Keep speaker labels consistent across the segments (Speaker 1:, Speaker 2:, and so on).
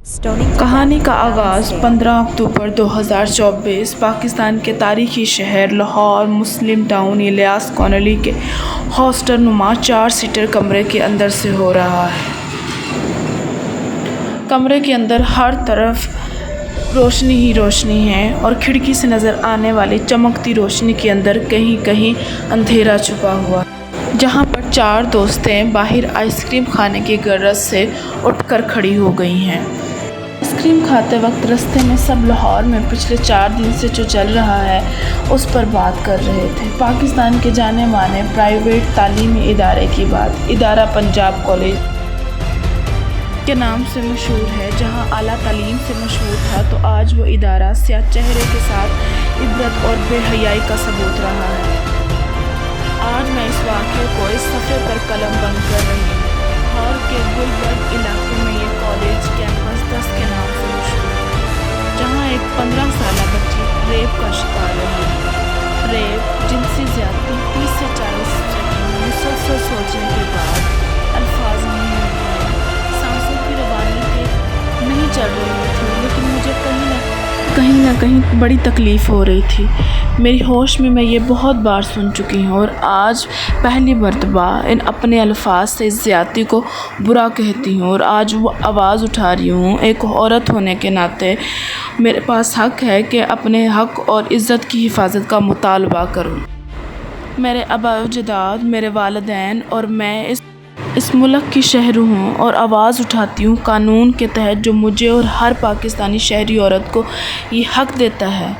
Speaker 1: کہانی کا آغاز 15 اکتوبر 2024 پاکستان کے تاریخی شہر لاہور مسلم ٹاؤن الیاس کالونی کے ہاسٹل نما 4 سیٹر کمرے کے اندر سے ہو رہا ہے۔ کمرے کے اندر ہر طرف روشنی ہی روشنی ہے اور کھڑکی سے نظر آنے والی چمکتی روشنی کے اندر کہیں کہیں اندھیرا چھپا ہوا ہے، جہاں پر 4 دوستیں باہر آئس کریم کھانے کی غرض سے اٹھ کر کھڑی ہو گئی ہیں۔ آئس کریم کھاتے وقت رستے میں سب لاہور میں پچھلے 4 دن سے جو چل رہا ہے اس پر بات کر رہے تھے۔ پاکستان کے جانے مانے پرائیویٹ تعلیمی ادارے کی بات۔ ادارہ پنجاب کالج کے نام سے مشہور ہے، جہاں اعلیٰ تعلیم سے مشہور تھا، تو آج وہ ادارہ سیاہ چہرے کے ساتھ عبرت اور بے حیائی کا ثبوت رہا ہے۔ آج میں اس واقعے کو اس صفحے پر قلم بند کر رہی ہوں۔ لاہور کے گلبرگ علاقے میں یہ کالج کیمپس 10 کے نام سے مشہور ہے، جہاں ایک 15 سالہ بچی ریپ کا شکار رہی ہے۔ ریپ، جنسی زیادتی، 30 سے 40 سیکنڈ مسلسل سوچنے کے بعد الفاظ نہیں مل رہے، سانسوں کی روانی نہیں چل رہی تھی، لیکن مجھے کہیں نہ بڑی تکلیف ہو رہی تھی۔ میری ہوش میں یہ بہت بار سن چکی ہوں اور آج پہلی مرتبہ ان اپنے الفاظ سے اس زیادتی کو برا کہتی ہوں اور آج وہ آواز اٹھا رہی ہوں۔ ایک عورت ہونے کے ناطے میرے پاس حق ہے کہ اپنے حق اور عزت کی حفاظت کا مطالبہ کروں۔ میرے آباء و اجداد، میرے والدین اور میں اس ملک کی شہری ہوں اور آواز اٹھاتی ہوں قانون کے تحت جو مجھے اور ہر پاکستانی شہری عورت کو یہ حق دیتا ہے۔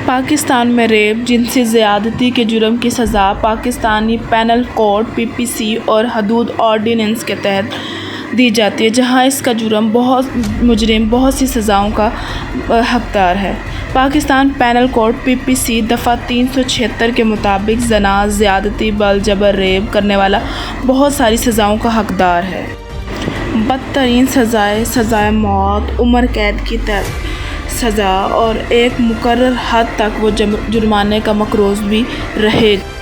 Speaker 1: پاکستان میں ریپ، جنسی زیادتی کے جرم کی سزا پاکستانی پینل کوڈ PPC اور حدود آرڈیننس کے تحت دی جاتی ہے، جہاں اس کا مجرم بہت سی سزاؤں کا حقدار ہے۔ پاکستان پینل کوڈ PPC دفعہ 376 کے مطابق زنا، زیادتی، بل جبر، ریپ کرنے والا بہت ساری سزاؤں کا حقدار ہے۔ بدترین سزائے موت، عمر قید کی سزا اور ایک مقرر حد تک وہ جرمانے کا مقروض بھی رہے گا۔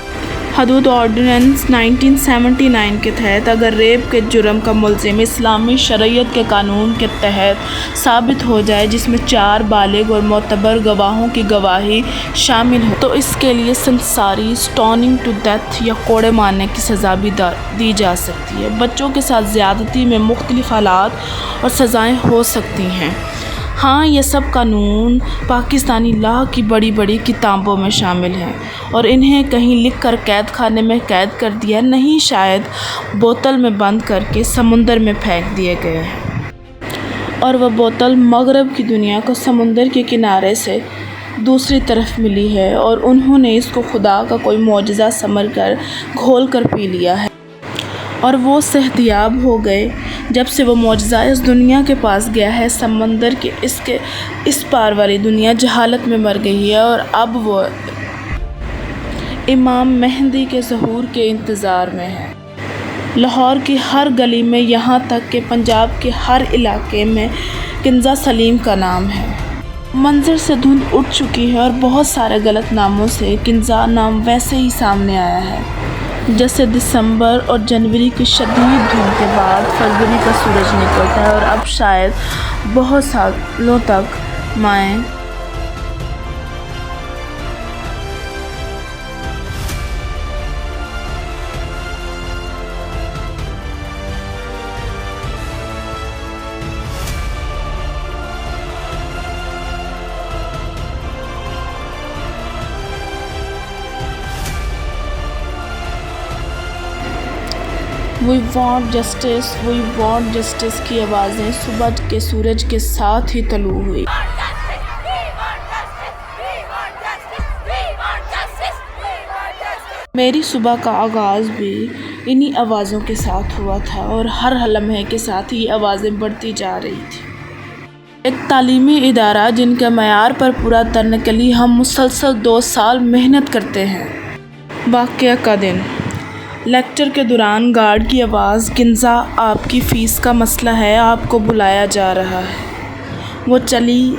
Speaker 1: حدود آرڈیننس 1979 کے تحت اگر ریپ کے جرم کا ملزم اسلامی شریعت کے قانون کے تحت ثابت ہو جائے، جس میں 4 بالغ اور معتبر گواہوں کی گواہی شامل ہو، تو اس کے لیے سنساری، اسٹوننگ ٹو ڈیتھ یا کوڑے مارنے کی سزا بھی دی جا سکتی ہے۔ بچوں کے ساتھ زیادتی میں مختلف حالات اور سزائیں ہو سکتی ہیں۔ ہاں، یہ سب قانون پاکستانی لاء کی بڑی بڑی کتابوں میں شامل ہیں اور انہیں کہیں لکھ کر قید خانے میں قید کر دیا نہیں، شاید بوتل میں بند کر کے سمندر میں پھینک دیے گئے ہیں، اور وہ بوتل مغرب کی دنیا کو سمندر کے کنارے سے دوسری طرف ملی ہے اور انہوں نے اس کو خدا کا کوئی معجزہ سمجھ کر گھول کر پی لیا ہے، اور وہ صحتیاب ہو گئے۔ جب سے وہ معجزہ اس دنیا کے پاس گیا ہے، سمندر کے اس پار والی دنیا جہالت میں مر گئی ہے اور اب وہ امام مہدی کے ظہور کے انتظار میں ہے۔ لاہور کی ہر گلی میں، یہاں تک کہ پنجاب کے ہر علاقے میں کنزا سلیم کا نام ہے۔ منظر سے دھند اٹھ چکی ہے اور بہت سارے غلط ناموں سے کنزا نام ویسے ہی سامنے آیا ہے، جیسے دسمبر اور جنوری کی شدید دھند کے بعد فروری کا سورج نکلتا ہے اور اب شاید بہت سالوں تک مائیں "we want justice, we want justice" کی آوازیں صبح کے سورج کے ساتھ ہی طلوع ہوئی۔ میری صبح کا آغاز بھی انہی آوازوں کے ساتھ ہوا تھا اور ہر لمحے کے ساتھ یہ آوازیں بڑھتی جا رہی تھیں۔ ایک تعلیمی ادارہ جن کے معیار پر پورا اترنے کے لیے ہم مسلسل 2 سال محنت کرتے ہیں۔ واقعہ کا دن۔ لیکچر کے دوران گارڈ کی آواز، "کنزا، آپ کی فیس کا مسئلہ ہے، آپ کو بلایا جا رہا ہے۔" وہ چلی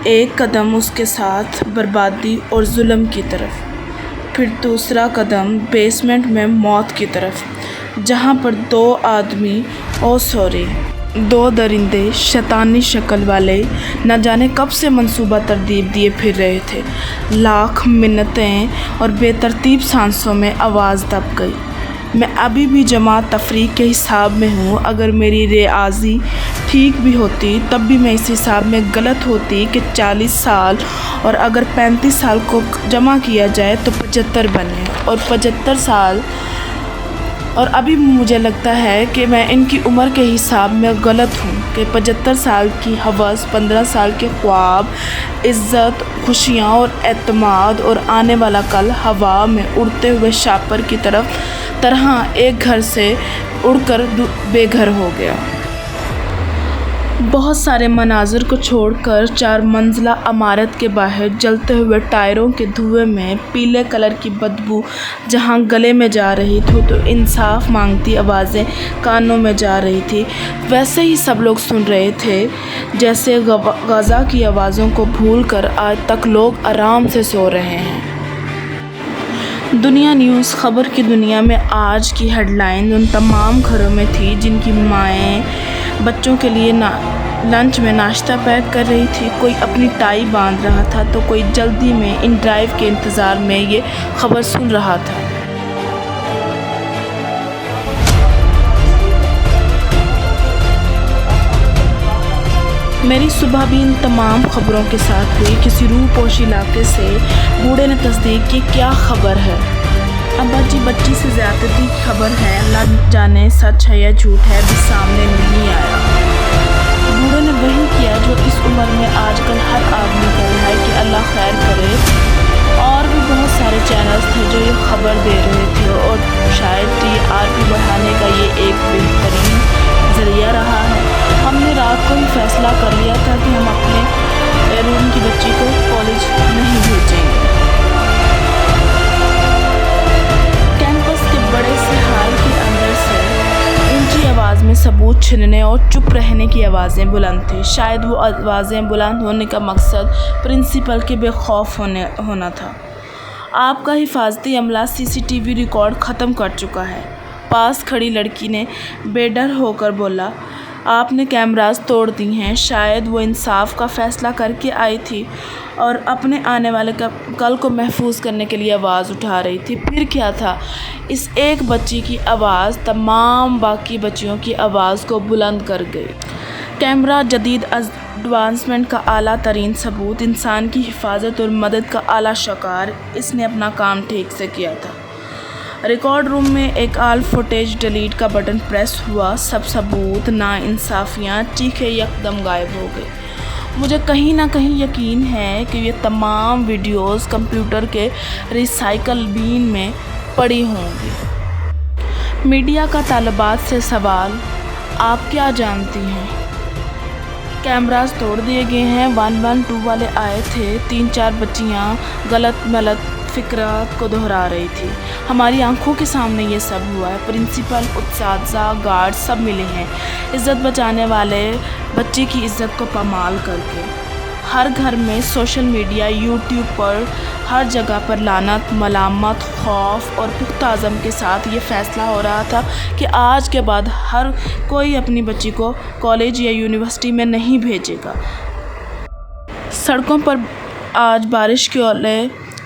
Speaker 1: ایک قدم اس کے ساتھ بربادی اور ظلم کی طرف، پھر دوسرا قدم بیسمنٹ میں موت کی طرف، جہاں پر 2 آدمی दो दरिंदे शैतानी शक्ल वाले न जाने कब से मंसूबा तरतीब दिए फिर रहे थे। लाख मिन्नतें और बेतरतीब सांसों में आवाज़ दब गई। मैं अभी भी जमात तफरीक के हिसाब में हूँ। अगर मेरी रियाजी ठीक भी होती तब भी मैं इस हिसाब में गलत होती कि 40 साल और अगर 35 साल को जमा किया जाए तो 75 बने और 75 साल। और अभी मुझे लगता है कि मैं इनकी उम्र के हिसाब में गलत हूँ कि 75 साल की हवस, 15 साल के ख्वाब, इज़्ज़त, खुशियाँ और एतमाद और आने वाला कल हवा में उड़ते हुए शापर की तरह एक घर से उड़कर बेघर हो गया। बहुत सारे मनाज़िर को छोड़कर 4 मंजिला इमारत के बाहर जलते हुए टायरों के धुएं में पीले कलर की बदबू जहां गले में जा रही थी तो इंसाफ मांगती आवाज़ें कानों में जा रही थी, वैसे ही सब लोग सुन रहे थे जैसे गज़ा की आवाज़ों को भूलकर आज तक लोग आराम से सो रहे हैं। दुनिया न्यूज़ खबर की दुनिया में आज की हेडलाइन उन तमाम घरों में थी जिनकी माएँ बच्चों के लिए लंच में नाश्ता पैक कर रही थी। कोई अपनी टाई बांध रहा था तो कोई जल्दी में इन ड्राइव के इंतज़ार में ये खबर सुन रहा था। मेरी सुबह भी इन तमाम खबरों के साथ हुई। किसी रूपोश इलाके से बूढ़े ने तस्दीक की, क्या खबर है? अब्बा जी, बच्ची से ज़्यादती की खबर है, अल्लाह जाने सच है या झूठ है, भी सामने नहीं आया। बूढ़े ने वही किया जो इस उम्र में आजकल हर आदमी कर रहा है कि अल्लाह खैर करे। और भी बहुत सारे चैनल्स थे जो ये खबर दे रहे थे और शायद टीआरपी बढ़ाने का ये एक बेहतरीन ज़रिया रहा है। हमने रात को ही फैसला कर लिया था कि हम अपने रूम की बच्ची को कॉलेज नहीं भेजेंगे। कैंपस के बड़े से हाल के अंदर से ऊंची आवाज़ में सबूत छीनने और चुप रहने की आवाज़ें बुलंद थी। शायद वो आवाज़ें बुलंद होने का मकसद प्रिंसिपल के बेखौफ होना था। आपका हिफाजती अमला सीसीटीवी रिकॉर्ड ख़त्म कर चुका है। पास खड़ी लड़की ने बेडर होकर बोला, आपने कैमरास तोड़ दी हैं। शायद वो इंसाफ का फ़ैसला करके आई थी और अपने आने वाले कल को महफूज करने के लिए आवाज़ उठा रही थी। फिर क्या था? इस एक बच्ची की आवाज़ तमाम बाकी बच्चियों की आवाज़ को बुलंद कर गई। कैमरा जदीद एडवांसमेंट का आला तरीन सबूत, इंसान की हिफाजत और मदद का आला शकार। इसने अपना काम ठीक से किया था। रिकॉर्ड रूम में एक आल फुटेज डिलीट का बटन प्रेस हुआ। सब सबूत, नाइंसाफ़ियाँ, चीखें यकदम गायब हो गई। मुझे कहीं ना कहीं यकीन है कि ये तमाम वीडियोस कंप्यूटर के रिसाइकल बिन में पड़ी होंगी। मीडिया का तालिबात से सवाल, आप क्या जानती हैं? कैमरास तोड़ दिए गए हैं। 112 वाले आए थे। 3-4 बच्चियाँ गलत फ़िक्रात को दोहरा रही थी। हमारी आंखों के सामने ये सब हुआ है। प्रिंसिपल, उस्ताज़ा, गार्ड सब मिले हैं इज़्ज़त बचाने वाले बच्चे की इज़्ज़त को पामाल करके। हर घर में सोशल मीडिया, यूट्यूब पर हर जगह पर लानत, मलामत, खौफ और पुख्ता अज़म के साथ ये फ़ैसला हो रहा था कि आज के बाद हर कोई अपनी बच्ची को कॉलेज या यूनिवर्सिटी में नहीं भेजेगा। सड़कों पर आज बारिश के ओले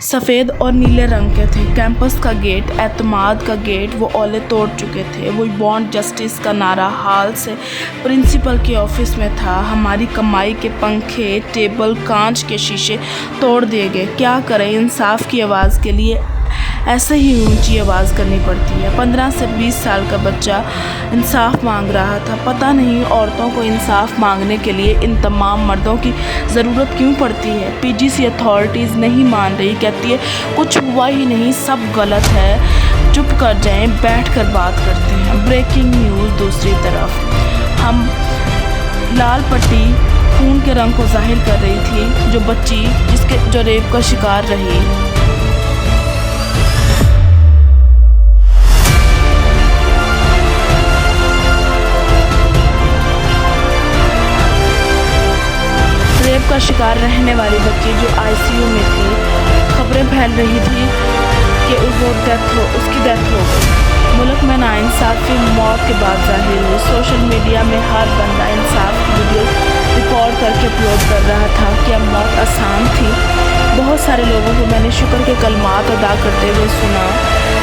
Speaker 1: सफ़ेद और नीले रंग के थे। कैंपस का गेट, एतमाद का गेट, वो ओले तोड़ चुके थे। वो बॉन्ड जस्टिस का नारा हाल से प्रिंसिपल के ऑफिस में था। हमारी कमाई के पंखे, टेबल, कांच के शीशे तोड़ दिए गए। क्या करें, इंसाफ की आवाज़ के लिए ऐसे ही ऊंची आवाज़ करनी पड़ती है। 15 से 20 साल का बच्चा इंसाफ मांग रहा था। पता नहीं औरतों को इंसाफ मांगने के लिए इन तमाम मर्दों की ज़रूरत क्यों पड़ती है। पीजीसी अथॉरिटीज़ नहीं मान रही, कहती है कुछ हुआ ही नहीं, सब गलत है, चुप कर जाएं, बैठ कर बात करते हैं। ब्रेकिंग न्यूज़ दूसरी तरफ, हम लाल पट्टी खून के रंग को जाहिर कर रही थी जो बच्ची जो रेप का शिकार रही। का शिकार रहने वाली बच्ची जो आईसीयू में थी। खबरें फैल रही थी कि उसकी डेथ हो गई। मुल्क में नाइंसाफ़ी मौत के बाद ज़ाहिर हुई। सोशल मीडिया में हर बंदा इंसाफ की वीडियो रिकॉर्ड करके अपलोड कर रहा था। क्या मौत आसान थी? बहुत सारे लोगों को मैंने शुक्र के कलमात अदा करते हुए सुना।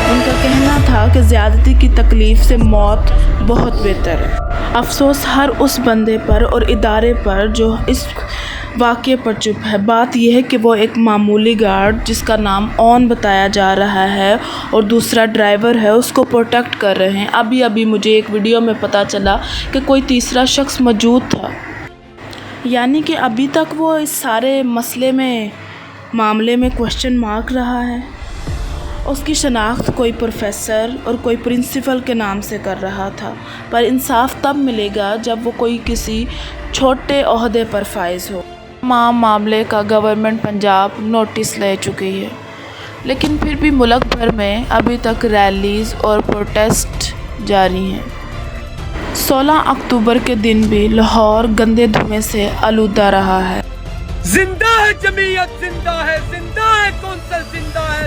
Speaker 1: उनका कहना था कि ज़्यादती की तकलीफ़ से मौत बहुत बेहतर है। अफसोस हर उस बंदे पर और इदारे पर जो इस वाक़े पर चुप है। बात यह है कि वो एक मामूली गार्ड जिसका नाम ऑन बताया जा रहा है और दूसरा ड्राइवर है, उसको प्रोटेक्ट कर रहे हैं। अभी मुझे एक वीडियो में पता चला कि कोई तीसरा शख्स मौजूद था, यानी कि अभी तक वो इस सारे मामले में क्वेश्चन मार्क रहा है। उसकी शनाख्त कोई प्रोफेसर और कोई प्रिंसिपल के नाम से कर रहा था, पर इंसाफ तब मिलेगा जब वो कोई किसी छोटे ओहदे पर फाइज हो। तमाम मामले का गवर्नमेंट पंजाब नोटिस ले चुकी है, लेकिन फिर भी मुल्क भर में अभी तक रैलीज़ और प्रोटेस्ट जारी हैं। 16 अक्टूबर के दिन भी लाहौर गंदे धुएं से आलूदा रहा है।
Speaker 2: जिंदा है जमीयत, जिंदा है कौंसल, जिंदा है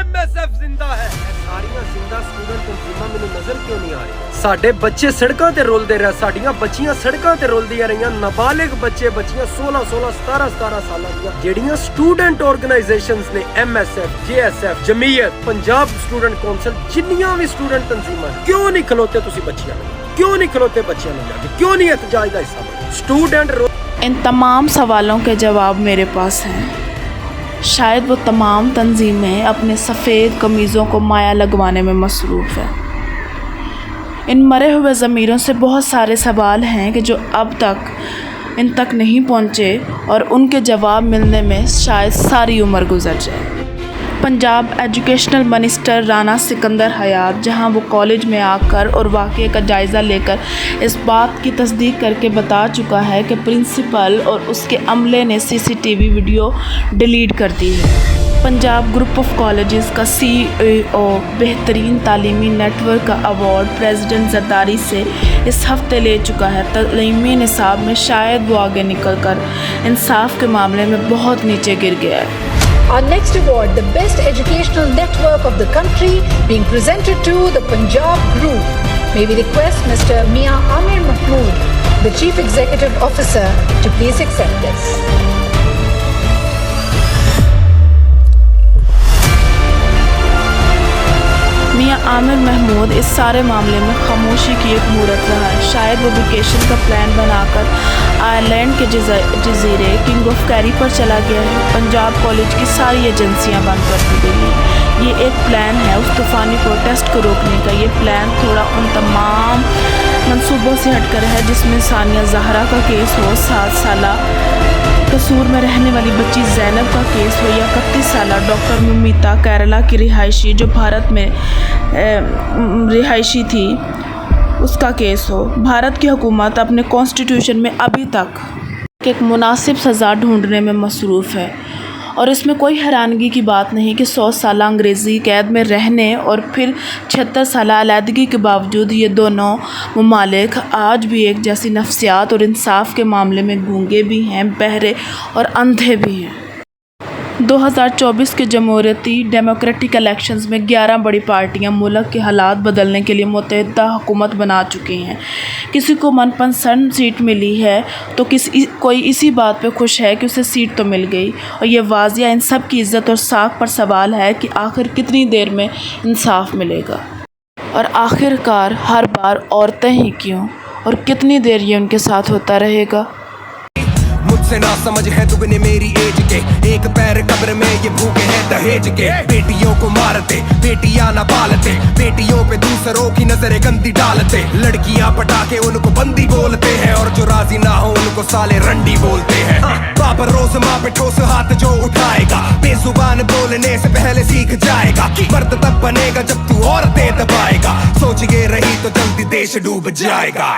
Speaker 2: MSF, जिंदा है। सारियां जिंदा स्टूडेंट तंजीमां मैनू नजर क्यों नहीं आ रही? साडे बच्चे सड़कां ते रुलदे रहे, साडियां बच्चियां सड़कां ते रुलदियां रहियां। नाबालिग बच्चियां 16, 17 सालां दियां जेहड़ियां स्टूडेंट ऑर्गेनाइजेशंस ने MSF, JSF, Jamiat, Punjab student council, जिन्नियां भी स्टूडेंट तंजीमां, क्यों नहीं खलोते तुसी बच्चियां नूं? क्यों नहीं खलोते बच्चियां नूं जाके? क्यों नहीं एहतजाज दा हिस्सा बने? स्टूडेंट
Speaker 1: इन तमाम सवालों के जवाब मेरे पास हैं। शायद वो तमाम तंजीमें अपने सफ़ेद कमीज़ों को माया लगवाने में मसरूफ़ है। इन मरे हुए ज़मीरों से बहुत सारे सवाल हैं कि जो अब तक इन तक नहीं पहुँचे और उनके जवाब मिलने में शायद सारी उम्र गुजर जाए। पंजाब एजुकेशनल मिनिस्टर राना सिकंदर हयात जहां वो कॉलेज में आकर और वाक़े का जायज़ा लेकर इस बात की तस्दीक करके बता चुका है कि प्रिंसिपल और उसके अमले ने CCTV वीडियो डिलीट कर दी है। पंजाब ग्रुप ऑफ कॉलेजेस का CEO बेहतरीन तालीमी नेटवर्क का अवार्ड प्रेसिडेंट जरदारी से इस हफ्ते ले चुका है। तालीमी निसाब में शायद वो आगे निकल कर इंसाफ के मामले में बहुत नीचे गिर गया है।
Speaker 3: Our next award, the Best Educational Network of the country, being presented to the Punjab Group. May we request Mr. Mia Amir Mahmood, the Chief Executive Officer, to please accept this.
Speaker 1: मियां आमिर महमूद इस सारे मामले में खामोशी की एक मूरत रहा है। शायद वो वेकेशन का प्लान बनाकर आयरलैंड के जजीरे किंग ऑफ कैरी पर चला गया है। पंजाब कॉलेज की सारी एजेंसियां बंद कर दी गई हैं। ये एक प्लान है उस तूफ़ानी प्रोटेस्ट को रोकने का। ये प्लान थोड़ा उन तमाम मंसूबों से हटकर है जिसमें सानिया ज़हरा का केस हो, 7 साला कसूर में रहने वाली बच्ची ज़ैनब का केस हो, या 31 साला डॉक्टर मुमिता केरला की रिहायशी जो भारत में रिहायशी थी उसका केस हो। भारत की हुकूमत अपने कॉन्स्टिट्यूशन में अभी तक एक मुनासिब सज़ा ढूंढने में मसरूफ़ है और इसमें कोई हैरानगी की बात नहीं कि 100 साल अंग्रेज़ी कैद में रहने और फिर 76 साल अलहदगी के बावजूद ये दोनों ममालिक आज भी एक जैसी नफ्सियात और इंसाफ के मामले में गूंगे भी हैं, बहरे और अंधे भी हैं। 2024 के जमहूरियती डेमोक्रेटिक इलेक्शंस में 11 बड़ी पार्टियां मुल्क के हालात बदलने के लिए मुत्तहिदा हुकूमत बना चुकी हैं। किसी को मनपसंद सीट मिली है तो कोई इसी बात पे खुश है कि उसे सीट तो मिल गई, और ये वाज़िया इन सब की इज़्ज़त और साख पर सवाल है कि आखिर कितनी देर में इंसाफ मिलेगा और आखिरकार हर बार औरतें ही क्यों और कितनी देर ये उनके साथ होता रहेगा।
Speaker 2: मुझसे ना समझ है दुगने मेरी एज के, एक पैर कब्र में ये भूखे हैं दहेज के। बेटियों को मारते, बेटियां ना पालते, बेटियों पे दूसरों की नजरें गंदी डालते। लड़कियां पटाके उनको बंदी बोलते हैं और जो राजी ना हो उनको साले रंडी बोलते हैं। बाप रोज माँ पे ठोस हाथ जो उठाएगा, बेजुबान बोलने से पहले सीख जाएगा। मर्द तब बनेगा जब तू औरतें दबाएगा, सोच के रही तो जल्दी देश डूब जाएगा।